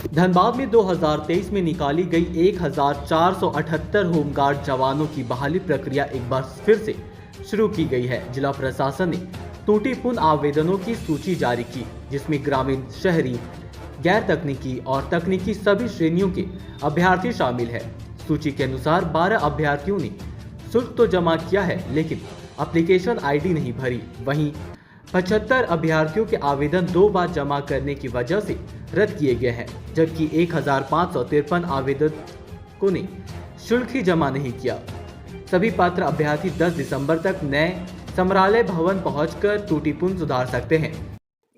धनबाद में 2023 में निकाली गई 1478 होमगार्ड जवानों की बहाली प्रक्रिया एक बार फिर से शुरू की गई है। जिला प्रशासन ने त्रुटिपूर्ण आवेदनों की सूची जारी की, जिसमें ग्रामीण, शहरी, गैर तकनीकी और तकनीकी सभी श्रेणियों के अभ्यर्थी शामिल है। सूची के अनुसार 12 अभ्यर्थियों ने शुल्क तो जमा किया है, लेकिन एप्लीकेशन आईडी नहीं भरी। वहीं 75 अभ्यर्थियों के आवेदन 2 बार जमा करने की वजह से रद्द किए गए हैं, जबकि 1553 आवेदकों ने शुल्क ही जमा नहीं किया। सभी पात्र अभ्यर्थी 10 दिसंबर तक नए समरालय भवन पहुंचकर त्रुटिपूर्ण सुधार सकते हैं।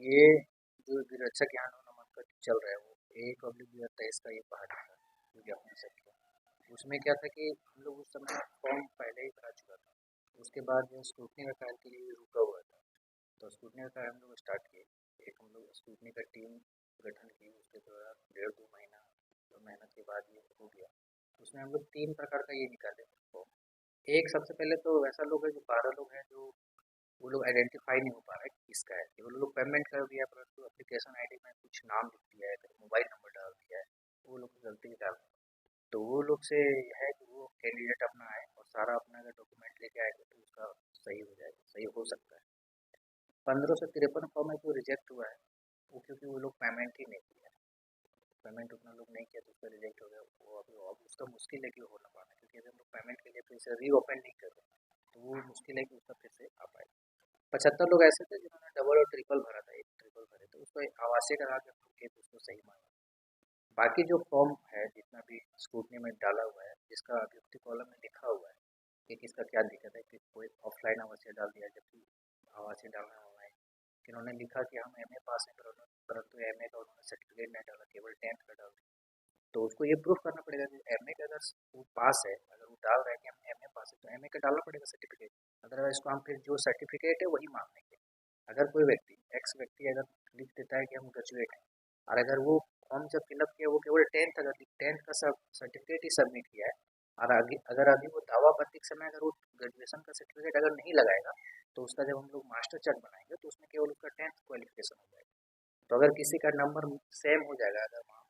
ये जो विरक्षक यहाँ नामांकन का चल रहा है वो 1/2023 का ये पहाड़ी था विज्ञापन सेट। उसमें क्या था कि हम लोग उस समय फॉर्म पहले ही भरा चुका था। उसके बाद जो स्क्रूटनी का कार्य के लिए रुका हुआ था, तो स्क्रूटनी का कार्य हम लोग स्टार्ट किए। एक हम लोग स्क्रूटनी का टीम गठन की, उसके दौरान 1.5-2 महीना तो मेहनत के बाद ये हो गया। उसमें हम लोग 3 प्रकार का ये निकाले फॉर्म। एक सबसे पहले तो वैसा लोग है जो 12 लोग हैं जो वो लोग आइडेंटिफाई नहीं हो पा रहा है किसका है। वो लोग पेमेंट कर दिया, परंतु एप्लीकेशन आईडी में कुछ नाम लिख दिया है, मोबाइल नंबर डाल दिया है, वो लोग गलती डाल। तो वो लोग से है कि वो कैंडिडेट अपना आए और सारा अपना अगर डॉक्यूमेंट लेके आएगा तो उसका सही हो जाएगा, सही हो सकता है। 1553 फॉर्म है जो रिजेक्ट हुआ है, वो क्योंकि वो लोग पेमेंट ही नहीं किया, पेमेंट उतना लोग नहीं किया तो उसका रिजेक्ट हो गया। वो अभी अब उसका मुश्किल है कि हो ना पाना, क्योंकि अभी हम लोग पेमेंट के लिए फिर से रीओपन नहीं कर रहे तो वो मुश्किल है कि उसका फिर से आ पाएगा। 75 लोग ऐसे थे जिन्होंने डबल और ट्रिपल भरा था, एक ट्रिपल भरे तो उसको आवासीय करा के के उसको सही माना। बाकी जो फॉर्म है जितना भी स्क्रूटनी में डाला हुआ है, जिसका अभ्युक्ति कॉलम में लिखा हुआ है कि किसका क्या दिक्कत है, कि कोई ऑफलाइन आवासीय डाल दिया जबकि आवासीय डालना ऑनलाइन, जिन्होंने लिखा कि हम एमए पास हैं परंतु एमए का उन्होंने सर्टिफिकेट नहीं डाला, केवल 10th का डाल दिया। तो उसको ये प्रूफ करना पड़ेगा कि एमए का अगर वो पास है, अगर वो डाल रहा है कि हम एमए पास है तो एमए का डालना पड़ेगा सर्टिफिकेट। अदरवाइज इसको हम फिर जो सर्टिफिकेट है वही मान लेंगे। अगर कोई व्यक्ति एक्स व्यक्ति अगर लिख देता है कि हम ग्रेजुएट हैं, और अगर वो फॉर्म जब फिलअप किया वो केवल 10th अगर 10th का सब सर्टिफिकेट ही सबमिट किया है, और आगे अगर अभी वो दावा आपत्ति के समय अगर वो ग्रेजुएशन का सर्टिफिकेट अगर नहीं लगाएगा, तो उसका जब हम लोग मास्टर चार्ट बनाएंगे तो उसमें केवल उसका 10th क्वालिफिकेशन हो जाएगा। तो अगर किसी का नंबर सेम हो जाएगा अगर वहाँ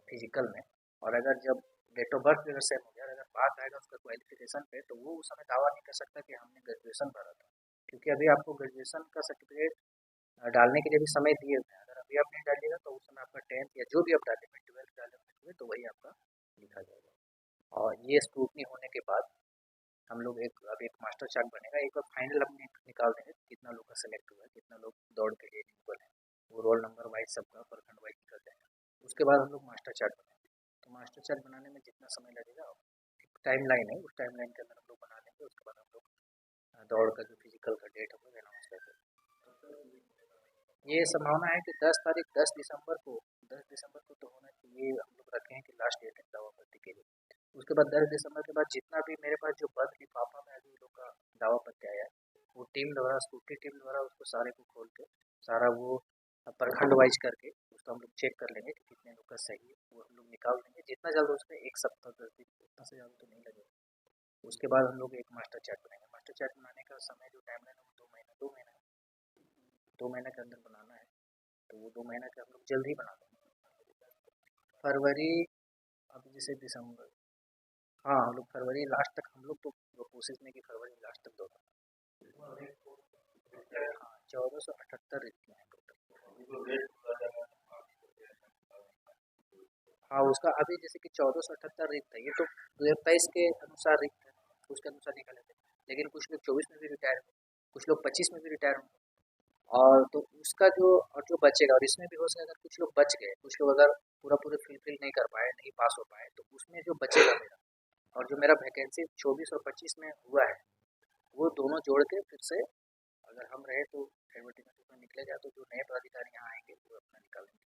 फिजिकल में, और अगर जब डेट ऑफ बर्थ अगर सेम हो गया, अगर बात आएगा उसका क्वालिफिकेशन पे, तो वो उस समय दावा नहीं कर सकता कि हमने ग्रेजुएशन भरा था, क्योंकि अभी आपको ग्रेजुएशन का सर्टिफिकेट डालने के लिए भी समय दिए हुए हैं। अगर अभी आप नहीं डालिएगा तो उस समय आपका 10th या जो भी आप डालेंगे 12th डालेंगे तो वही आपका लिखा जाएगा। और ये स्क्रूटनी होने के बाद हम लोग अब एक मास्टर चार्ट बनेगा, एक बार फाइनल हम निकाल देंगे कितना लोग का सेलेक्ट हुआ है, कितना लोग दौड़ के लिए एलिजिबल है, वो रोल नंबर वाइज सबका प्रखंड वाइज निकल जाएगा। उसके बाद हम लोग मास्टर चार्ट बनाएंगे। तो मास्टर चार्ट बनाने में जितना समय लगेगा, एक टाइम लाइन है, उस टाइम लाइन के अंदर हम लोग बना लेंगे। उसके बाद हम लोग दौड़ का जो फिजिकल का डेट होगा अनाउंस कर देंगे। ये संभावना है कि 10 दिसंबर को 10 दिसंबर को तो होना चाहिए, हम लोग रखे हैं कि लास्ट डेट है दावा आपत्ति के लिए। उसके बाद 10 दिसंबर के बाद जितना भी मेरे पास जो पद लिफाफा में अभी लोग का दावा पत्र आया है, वो टीम द्वारा, स्कूटी टीम द्वारा उसको सारे को खोल के सारा वो प्रखंड वाइज करके उसको हम लोग चेक कर लेंगे कि कितने लोग का सही है, वो हम लोग निकाल देंगे जितना जल्द हो सके। 1 सप्ताह 10 दिन, उतना से ज़्यादा तो नहीं लगेगा। उसके बाद हम लोग एक मास्टर चार्ट बनाएंगे। मास्टर चार्ट बनाने का समय जो टाइम लाइन है वो 2 महीना 2 महीने के अंदर बनाना है, तो वो 2 महीना के हम लोग जल्द ही बना देंगे। फरवरी, अभी जैसे दिसंबर, हाँ हम लोग फरवरी लास्ट तक, हम लोग तो कोशिश में कि फरवरी लास्ट तक दो। हाँ 1478 रिक्तियाँ हैं टोटल। हाँ उसका अभी जैसे कि 1478 रिक्त है, ये तो 2023 के अनुसार रिक्त है, उसके अनुसार निकाले थे। लेकिन कुछ लोग 24 में भी रिटायर हुए, कुछ लोग 25 में भी रिटायर होंगे, और तो उसका जो बचेगा, और इसमें भी हो सके अगर कुछ लोग बच गए, कुछ लोग अगर पूरा फिल नहीं कर पाए, नहीं पास हो पाए, तो उसमें जो बचेगा मेरा, और जो मेरा वैकेंसी 24 और 25 में हुआ है, वो दोनों जोड़ के फिर से अगर हम रहे तो एडवर्टीजमेंट में निकलेगा, तो जो नए पदाधिकारी यहाँ आएंगे वो अपना निकालेंगे।